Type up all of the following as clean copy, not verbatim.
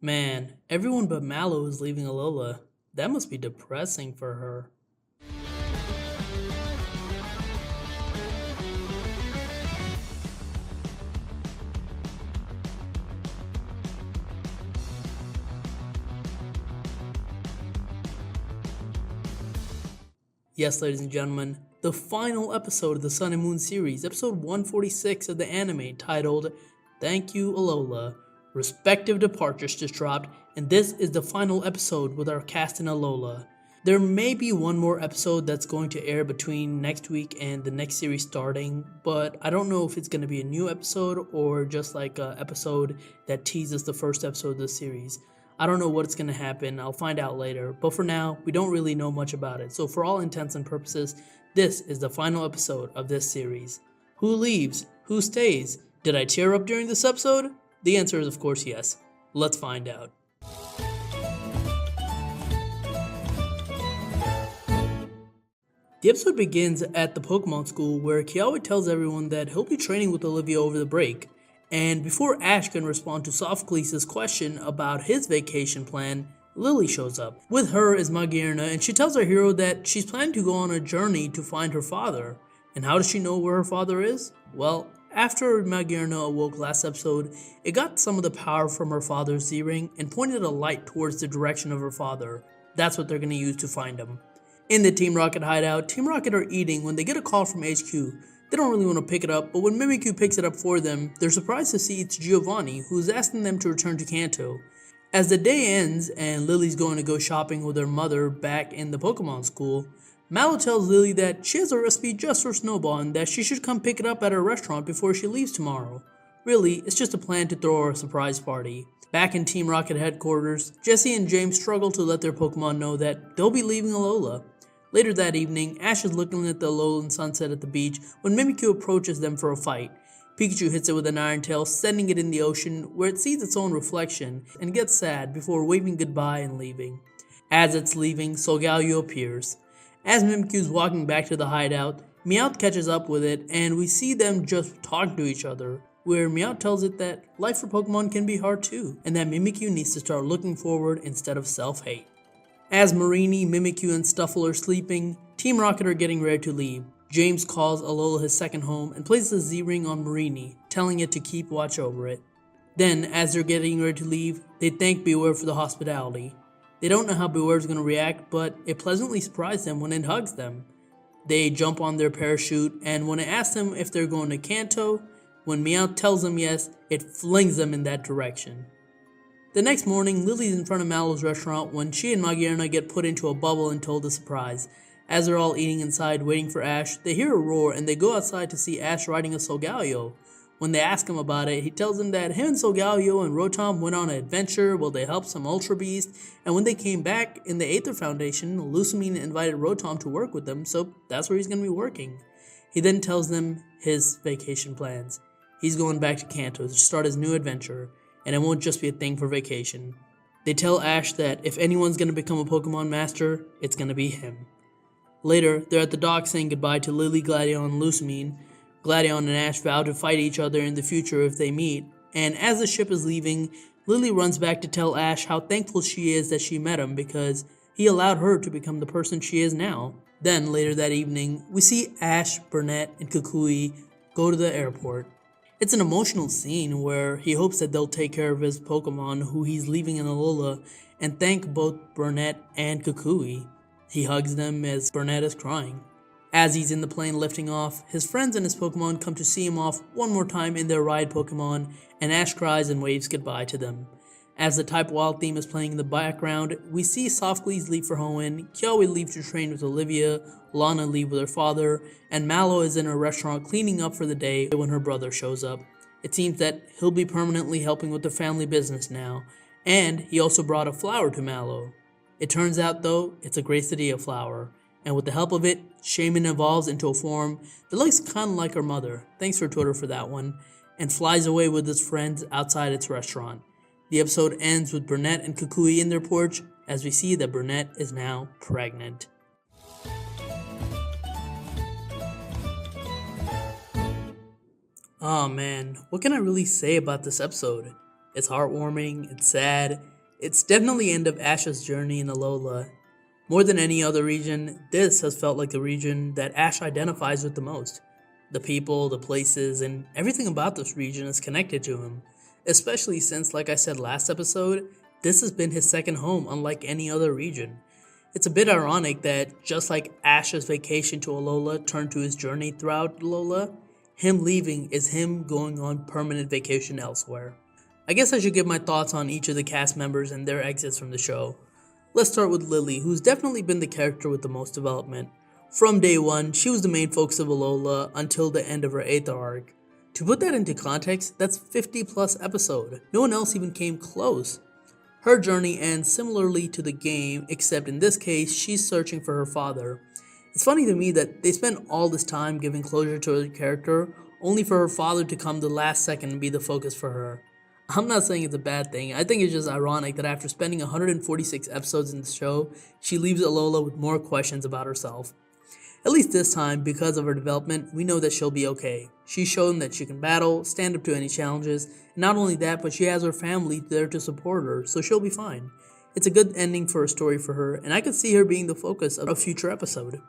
Man, everyone but Mallow is leaving Alola. That must be depressing for her. Yes, ladies and gentlemen, the final episode of the Sun and Moon series, episode 146 of the anime, titled Thank You Alola. Respective departures just dropped, and this is the final episode with our cast in Alola. There may be one more episode that's going to air between next week and the next series starting, but I don't know if it's going to be a new episode or just like an episode that teases the first episode of the series. I don't know what's going to happen, I'll find out later, but for now, we don't really know much about it, so for all intents and purposes, this is the final episode of this series. Who leaves? Who stays? Did I tear up during this episode? The answer is of course yes. Let's find out. The episode begins at the Pokemon school where Kiawe tells everyone that he'll be training with Olivia over the break. And before Ash can respond to Sophocles' question about his vacation plan, Lillie shows up. With her is Magierna, and she tells our hero that she's planning to go on a journey to find her father. And how does she know where her father is? Well, after Magierna awoke last episode, it got some of the power from her father's Z-Ring and pointed a light towards the direction of her father. That's what they're going to use to find him. In the Team Rocket hideout, Team Rocket are eating when they get a call from HQ. They don't really want to pick it up, but when Mimikyu picks it up for them, they're surprised to see it's Giovanni, who's asking them to return to Kanto. As the day ends and Lily's going to go shopping with her mother back in the Pokemon school, Mallow tells Lily that she has a recipe just for Snowball and that she should come pick it up at her restaurant before she leaves tomorrow. Really, it's just a plan to throw her a surprise party. Back in Team Rocket headquarters, Jessie and James struggle to let their Pokemon know that they'll be leaving Alola. Later that evening, Ash is looking at the Alolan sunset at the beach when Mimikyu approaches them for a fight. Pikachu hits it with an Iron Tail, sending it in the ocean where it sees its own reflection and gets sad before waving goodbye and leaving. As it's leaving, Solgaleo appears. As Mimikyu's walking back to the hideout, Meowth catches up with it and we see them just talking to each other, where Meowth tells it that life for Pokemon can be hard too, and that Mimikyu needs to start looking forward instead of self-hate. As Marini, Mimikyu, and Stuffle are sleeping, Team Rocket are getting ready to leave. James calls Alola his second home and places a Z-Ring on Marini, telling it to keep watch over it. Then, as they're getting ready to leave, they thank Beware for the hospitality. They don't know how Beware is going to react, but it pleasantly surprises them when it hugs them. They jump on their parachute, and when it asks them if they're going to Kanto, when Meowth tells them yes, it flings them in that direction. The next morning, Lily's in front of Mallow's restaurant when she and Magierna get put into a bubble and told a surprise. As they're all eating inside waiting for Ash, they hear a roar and they go outside to see Ash riding a Solgaleo. When they ask him about it, he tells them that him and Solgaleo and Rotom went on an adventure while they helped some Ultra Beast, and when they came back in the Aether Foundation, Lusamine invited Rotom to work with them, so that's where he's going to be working. He then tells them his vacation plans. He's going back to Kanto to start his new adventure, and it won't just be a thing for vacation. They tell Ash that if anyone's going to become a Pokemon Master, it's going to be him. Later, they're at the dock saying goodbye to Lillie, Gladion, and Lusamine. Gladion and Ash vow to fight each other in the future if they meet, and as the ship is leaving, Lillie runs back to tell Ash how thankful she is that she met him because he allowed her to become the person she is now. Then, later that evening, we see Ash, Burnett, and Kukui go to the airport. It's an emotional scene where he hopes that they'll take care of his Pokemon who he's leaving in Alola and thank both Burnett and Kukui. He hugs them as Burnett is crying. As he's in the plane lifting off, his friends and his Pokemon come to see him off one more time in their ride Pokemon, and Ash cries and waves goodbye to them. As the Type Wild theme is playing in the background, we see Softglees leave for Hoenn, Kiawe leave to train with Olivia, Lana leave with her father, and Mallow is in a restaurant cleaning up for the day when her brother shows up. It seems that he'll be permanently helping with the family business now, and he also brought a flower to Mallow. It turns out though, it's a Gracidia flower, and with the help of it, Shaman evolves into a form that looks kinda like her mother, thanks for Twitter for that one, and flies away with his friends outside its restaurant. The episode ends with Burnett and Kukui in their porch as we see that Burnett is now pregnant. Oh man, what can I really say about this episode? It's heartwarming, it's sad. It's definitely the end of Ash's journey in Alola. More than any other region, this has felt like the region that Ash identifies with the most. The people, the places, and everything about this region is connected to him. Especially since, like I said last episode, this has been his second home unlike any other region. It's a bit ironic that just like Ash's vacation to Alola turned to his journey throughout Alola, him leaving is him going on permanent vacation elsewhere. I guess I should give my thoughts on each of the cast members and their exits from the show. Let's start with Lillie, who's definitely been the character with the most development. From day one, she was the main focus of Alola until the end of her 8th arc. To put that into context, that's 50 plus episode. No one else even came close. Her journey ends similarly to the game, except in this case, she's searching for her father. It's funny to me that they spent all this time giving closure to her character, only for her father to come the last second and be the focus for her. I'm not saying it's a bad thing, I think it's just ironic that after spending 146 episodes in the show, she leaves Alola with more questions about herself. At least this time, because of her development, we know that she'll be okay. She's shown that she can battle, stand up to any challenges, and not only that, but she has her family there to support her, so she'll be fine. It's a good ending for a story for her, and I could see her being the focus of a future episode.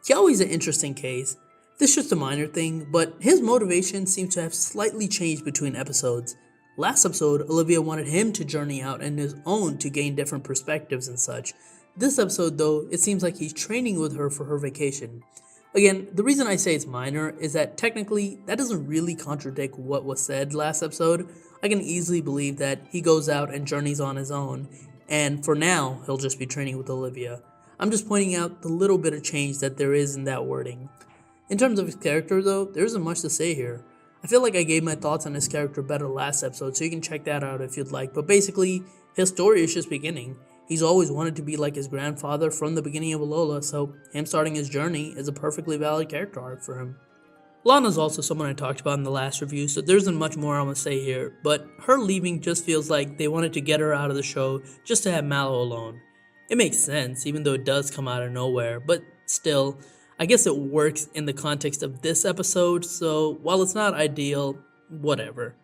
Kiawe's an interesting case. This is just a minor thing, but his motivation seems to have slightly changed between episodes. Last episode, Olivia wanted him to journey out on his own to gain different perspectives and such. This episode though, it seems like he's training with her for her vacation. Again, the reason I say it's minor is that technically that doesn't really contradict what was said last episode. I can easily believe that he goes out and journeys on his own, and for now, he'll just be training with Olivia. I'm just pointing out the little bit of change that there is in that wording. In terms of his character though, there isn't much to say here. I feel like I gave my thoughts on his character better last episode, so you can check that out if you'd like, but basically, his story is just beginning. He's always wanted to be like his grandfather from the beginning of Alola, so him starting his journey is a perfectly valid character arc for him. Lana's also someone I talked about in the last review, so there isn't much more I'm going to say here, but her leaving just feels like they wanted to get her out of the show just to have Mallow alone. It makes sense, even though it does come out of nowhere, but still, I guess it works in the context of this episode, so while it's not ideal, whatever.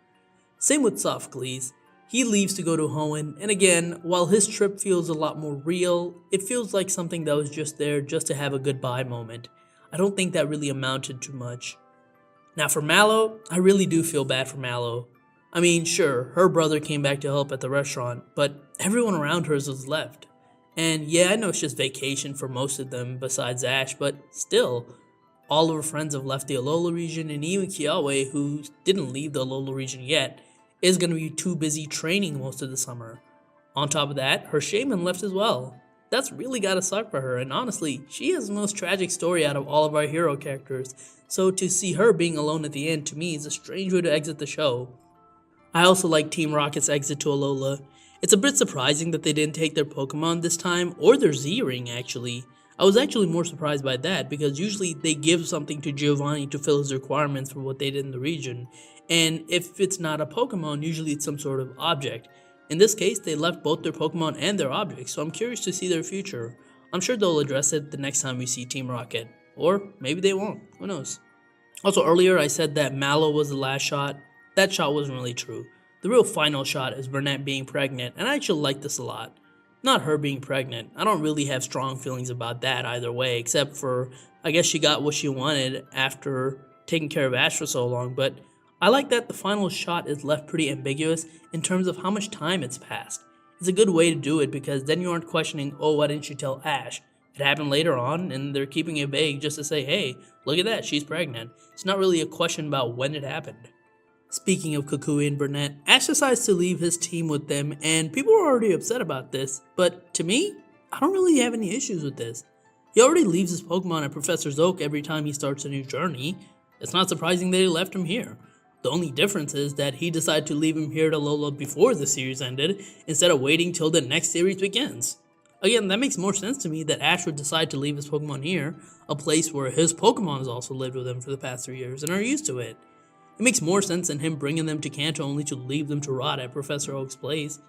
Same with Softglees. He leaves to go to Hoenn, and again, while his trip feels a lot more real, it feels like something that was just there just to have a goodbye moment. I don't think that really amounted to much. Now for Mallow, I really do feel bad for Mallow. I mean, sure, her brother came back to help at the restaurant, but everyone around hers was left. And yeah, I know it's just vacation for most of them besides Ash, but still, all of her friends have left the Alola region, and even Kiawe, who didn't leave the Alola region yet, is going to be too busy training most of the summer. On top of that, her shaman left as well. That's really gotta suck for her, and honestly, she has the most tragic story out of all of our hero characters, so to see her being alone at the end to me is a strange way to exit the show. I also like Team Rocket's exit to Alola. It's a bit surprising that they didn't take their Pokemon this time, or their Z-Ring actually. I was actually more surprised by that, because usually they give something to Giovanni to fill his requirements for what they did in the region, and if it's not a Pokemon, usually it's some sort of object. In this case, they left both their Pokemon and their objects, so I'm curious to see their future. I'm sure they'll address it the next time we see Team Rocket. Or maybe they won't, who knows. Also earlier I said that Mallow was the last shot. That shot wasn't really true. The real final shot is Burnett being pregnant, and I actually like this a lot. Not her being pregnant. I don't really have strong feelings about that either way, except for, I guess she got what she wanted after taking care of Ash for so long, but I like that the final shot is left pretty ambiguous in terms of how much time it's passed. It's a good way to do it because then you aren't questioning, oh, why didn't you tell Ash? It happened later on, and they're keeping it vague just to say, hey, look at that, she's pregnant. It's not really a question about when it happened. Speaking of Kukui and Burnett, Ash decides to leave his team with them, and people are already upset about this, but to me, I don't really have any issues with this. He already leaves his Pokemon at Professor's Oak every time he starts a new journey. It's not surprising that he left him here. The only difference is that he decided to leave him here at Alola before the series ended, instead of waiting till the next series begins. Again, that makes more sense to me that Ash would decide to leave his Pokemon here, a place where his Pokemon has also lived with him for the past 3 years and are used to it. It makes more sense than him bringing them to Kanto only to leave them to rot at Professor Oak's place.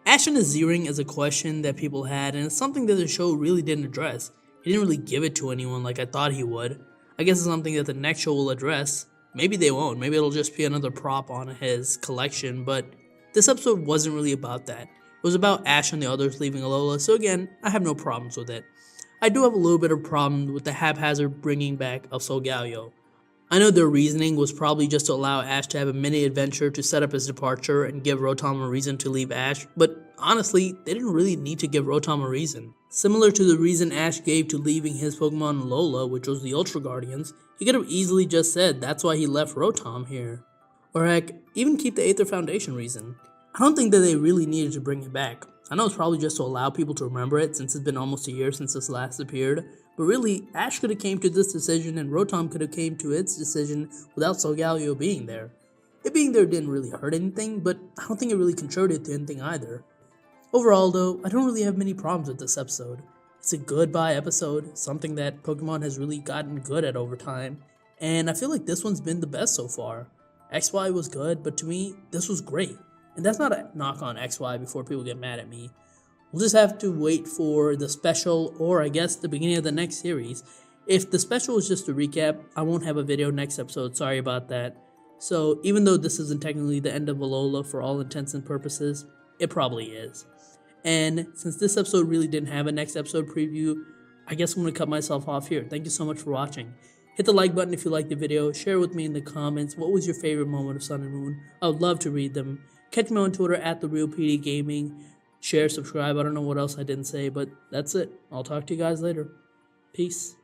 Ash and his Z-Ring is a question that people had, and it's something that the show really didn't address. He didn't really give it to anyone like I thought he would. I guess it's something that the next show will address. Maybe they won't, maybe it'll just be another prop on his collection, but This episode wasn't really about that. It was about Ash and the others leaving Alola, so again, I have no problems with it. I do have a little bit of problem with the haphazard bringing back of Solgaleo. I know their reasoning was probably just to allow Ash to have a mini adventure to set up his departure and give Rotom a reason to leave Ash, but honestly, they didn't really need to give Rotom a reason. Similar to the reason Ash gave to leaving his Pokemon Alola, which was the Ultra Guardians, he could have easily just said that's why he left Rotom here. Or heck, even keep the Aether Foundation reason. I don't think that they really needed to bring it back. I know it's probably just to allow people to remember it since it's been almost a year since this last appeared, but really, Ash could have came to this decision and Rotom could have came to its decision without Solgaleo being there. It being there didn't really hurt anything, but I don't think it really contributed to anything either. Overall though, I don't really have many problems with this episode. It's a goodbye episode, something that Pokemon has really gotten good at over time, and I feel like this one's been the best so far. XY was good, but to me, this was great. And that's not a knock on XY before people get mad at me. We'll just have to wait for the special, or I guess the beginning of the next series. If the special is just a recap, I won't have a video next episode, sorry about that. So even though this isn't technically the end of Alola for all intents and purposes, it probably is. And since this episode really didn't have a next episode preview, I guess I'm going to cut myself off here. Thank you so much for watching. Hit the like button if you liked the video, share with me in the comments what was your favorite moment of Sun and Moon. I would love to read them. Catch me on Twitter at TheRealPDGaming. Share, subscribe. I don't know what else I didn't say, but that's it. I'll talk to you guys later. Peace.